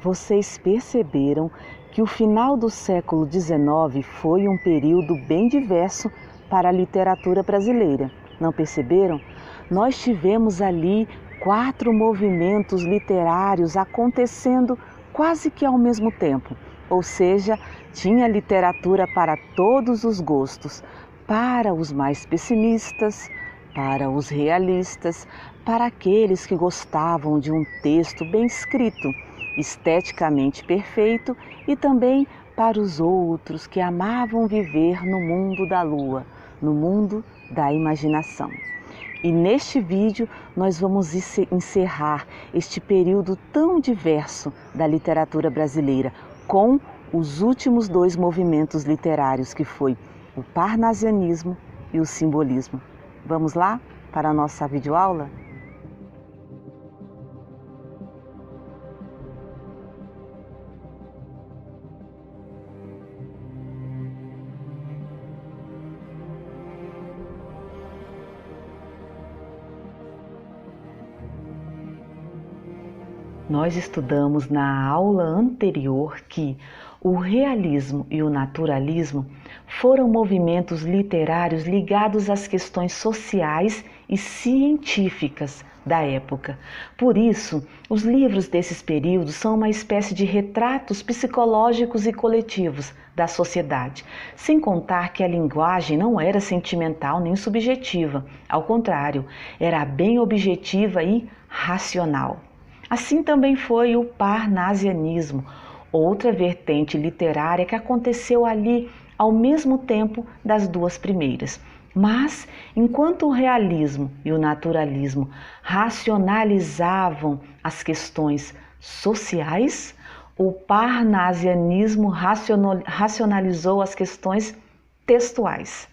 Vocês perceberam que o final do século XIX foi um período bem diverso para a literatura brasileira, não perceberam? Nós tivemos ali 4 movimentos literários acontecendo quase que ao mesmo tempo, ou seja, tinha literatura para todos os gostos, para os mais pessimistas, para os realistas, para aqueles que gostavam de um texto bem escrito, esteticamente perfeito, e também para os outros que amavam viver no mundo da lua, no mundo da imaginação. E neste vídeo nós vamos encerrar este período tão diverso da literatura brasileira com os últimos 2 movimentos literários, que foi o parnasianismo e o simbolismo. Vamos lá para a nossa videoaula? Nós estudamos na aula anterior que o realismo e o naturalismo foram movimentos literários ligados às questões sociais e científicas da época. Por isso, os livros desses períodos são uma espécie de retratos psicológicos e coletivos da sociedade, sem contar que a linguagem não era sentimental nem subjetiva, ao contrário, era bem objetiva e racional. Assim também foi o parnasianismo, outra vertente literária que aconteceu ali ao mesmo tempo das 2 primeiras. Mas, enquanto o realismo e o naturalismo racionalizavam as questões sociais, o parnasianismo racionalizou as questões textuais.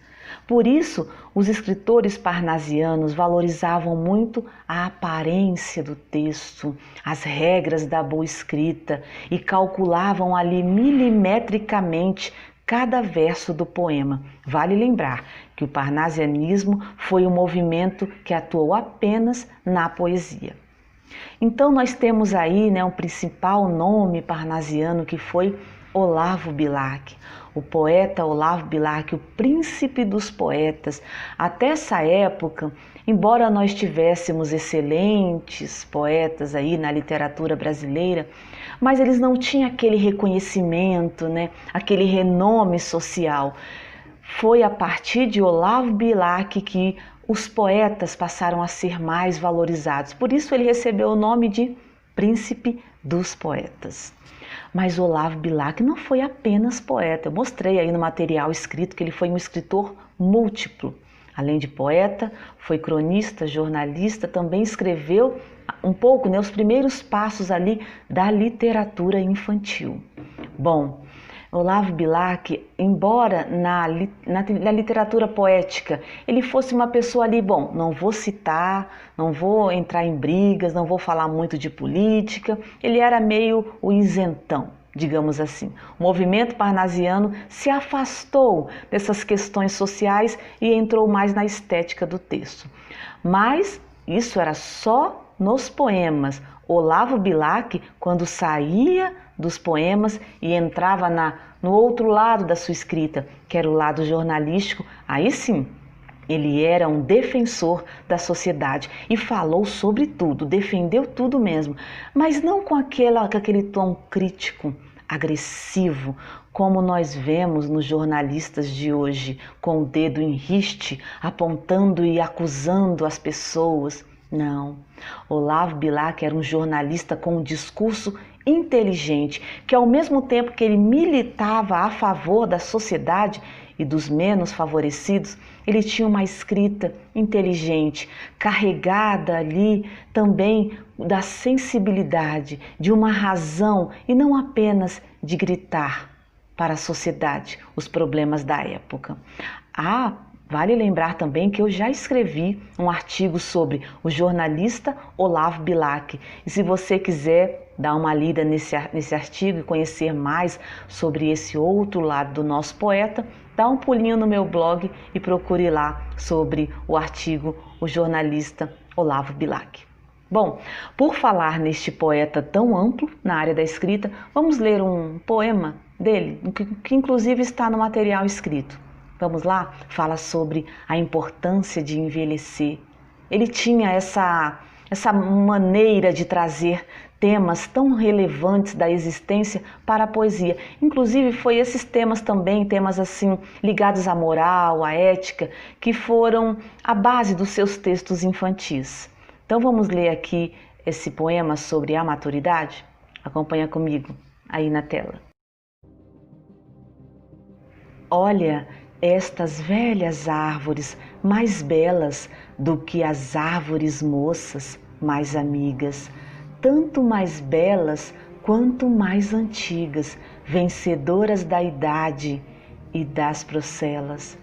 Por isso, os escritores parnasianos valorizavam muito a aparência do texto, as regras da boa escrita e calculavam ali milimetricamente cada verso do poema. Vale lembrar que o parnasianismo foi um movimento que atuou apenas na poesia. Então nós temos aí um principal nome parnasiano, que foi Olavo Bilac. O poeta Olavo Bilac, o príncipe dos poetas. Até essa época, embora nós tivéssemos excelentes poetas aí na literatura brasileira, mas eles não tinham aquele reconhecimento, aquele renome social. Foi a partir de Olavo Bilac que os poetas passaram a ser mais valorizados. Por isso ele recebeu o nome de príncipe dos poetas. Mas Olavo Bilac não foi apenas poeta. Eu mostrei aí no material escrito que ele foi um escritor múltiplo. Além de poeta, foi cronista, jornalista, também escreveu um pouco, os primeiros passos ali da literatura infantil. Bom, Olavo Bilac, embora na literatura poética ele fosse uma pessoa ali, não vou citar, não vou entrar em brigas, não vou falar muito de política, ele era meio o isentão, digamos assim. O movimento parnasiano se afastou dessas questões sociais e entrou mais na estética do texto. Mas isso era só nos poemas. Olavo Bilac, quando saía dos poemas e entrava no outro lado da sua escrita, que era o lado jornalístico, aí sim, ele era um defensor da sociedade e falou sobre tudo, defendeu tudo mesmo, mas não com aquele tom crítico, agressivo, como nós vemos nos jornalistas de hoje, com o dedo em riste, apontando e acusando as pessoas. Não, Olavo Bilac era um jornalista com um discurso inteligente, que ao mesmo tempo que ele militava a favor da sociedade e dos menos favorecidos, ele tinha uma escrita inteligente, carregada ali também da sensibilidade, de uma razão e não apenas de gritar para a sociedade os problemas da época. Vale lembrar também que eu já escrevi um artigo sobre o jornalista Olavo Bilac. E se você quiser dar uma lida nesse artigo e conhecer mais sobre esse outro lado do nosso poeta, dá um pulinho no meu blog e procure lá sobre o artigo O Jornalista Olavo Bilac. Bom, por falar neste poeta tão amplo na área da escrita, vamos ler um poema dele, que inclusive está no material escrito. Vamos lá? Fala sobre a importância de envelhecer. Ele tinha essa maneira de trazer temas tão relevantes da existência para a poesia. Inclusive foi esses temas também, temas assim ligados à moral, à ética, que foram a base dos seus textos infantis. Então vamos ler aqui esse poema sobre a maturidade? Acompanha comigo aí na tela. Olha estas velhas árvores, mais belas do que as árvores moças, mais amigas, tanto mais belas quanto mais antigas, vencedoras da idade e das procelas.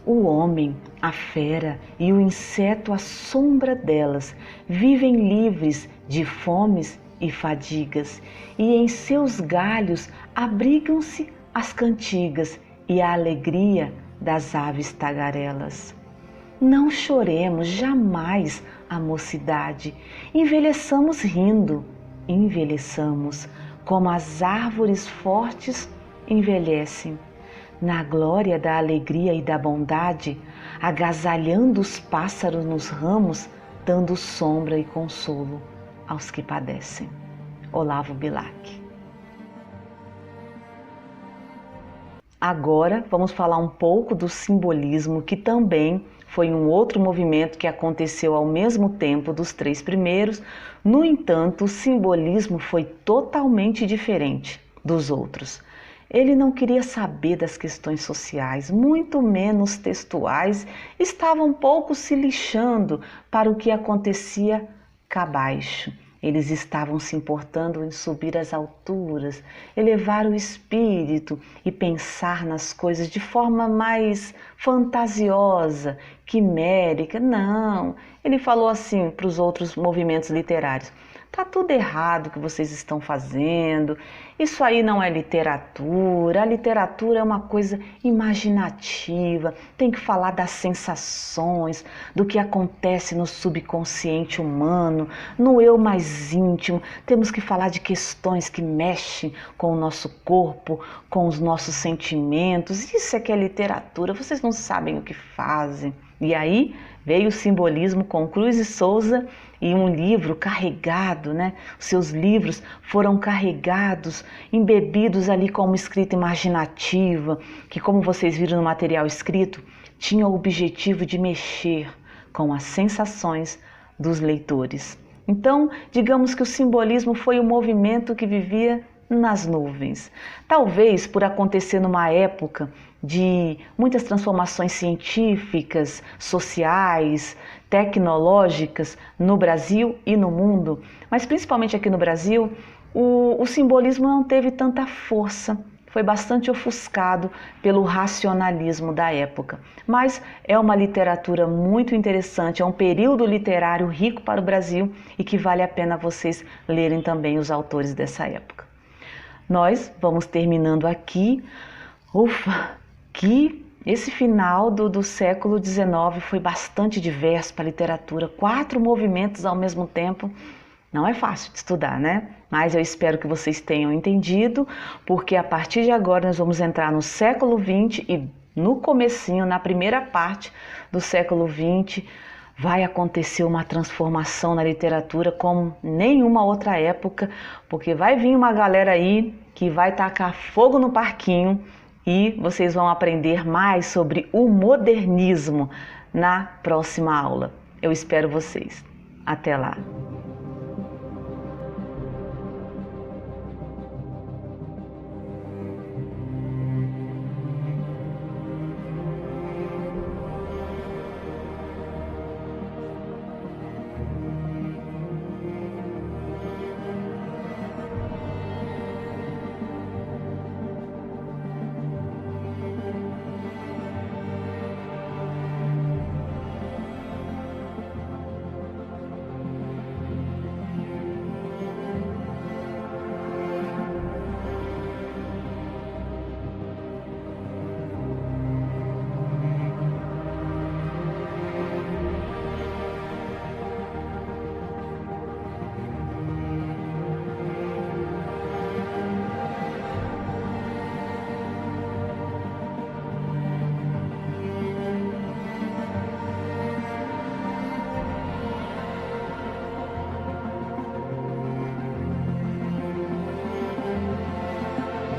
O homem, a fera e o inseto à sombra delas vivem livres de fomes e fadigas, e em seus galhos abrigam-se as cantigas e a alegria das aves tagarelas. Não choremos jamais a mocidade, envelheçamos rindo, envelheçamos como as árvores fortes envelhecem, na glória da alegria e da bondade, agasalhando os pássaros nos ramos, dando sombra e consolo aos que padecem. Olavo Bilac. Agora vamos falar um pouco do simbolismo, que também foi um outro movimento que aconteceu ao mesmo tempo dos três primeiros. No entanto, o simbolismo foi totalmente diferente dos outros. Ele não queria saber das questões sociais, muito menos textuais, estava um pouco se lixando para o que acontecia cá abaixo. Eles estavam se importando em subir às alturas, elevar o espírito e pensar nas coisas de forma mais fantasiosa, quimérica. Não, ele falou assim para os outros movimentos literários: tá tudo errado o que vocês estão fazendo, isso aí não é literatura, a literatura é uma coisa imaginativa, tem que falar das sensações, do que acontece no subconsciente humano, no eu mais íntimo, temos que falar de questões que mexem com o nosso corpo, com os nossos sentimentos, isso é que é literatura, vocês não sabem o que fazem. E aí veio o simbolismo com Cruz e Souza e um livro carregado, né? Os seus livros foram carregados, embebidos ali com uma escrita imaginativa, que, como vocês viram no material escrito, tinha o objetivo de mexer com as sensações dos leitores. Então, digamos que o simbolismo foi o movimento que vivia nas nuvens. Talvez por acontecer numa época de muitas transformações científicas, sociais, tecnológicas no Brasil e no mundo, mas principalmente aqui no Brasil, o simbolismo não teve tanta força, foi bastante ofuscado pelo racionalismo da época. Mas é uma literatura muito interessante, é um período literário rico para o Brasil e que vale a pena vocês lerem também os autores dessa época. Nós vamos terminando aqui. Que esse final do século XIX foi bastante diverso para a literatura. 4 movimentos ao mesmo tempo. Não é fácil de estudar, né? Mas eu espero que vocês tenham entendido, porque a partir de agora nós vamos entrar no século XX e no comecinho, na primeira parte do século XX, vai acontecer uma transformação na literatura como nenhuma outra época, porque vai vir uma galera aí que vai tacar fogo no parquinho e vocês vão aprender mais sobre o modernismo na próxima aula. Eu espero vocês. Até lá!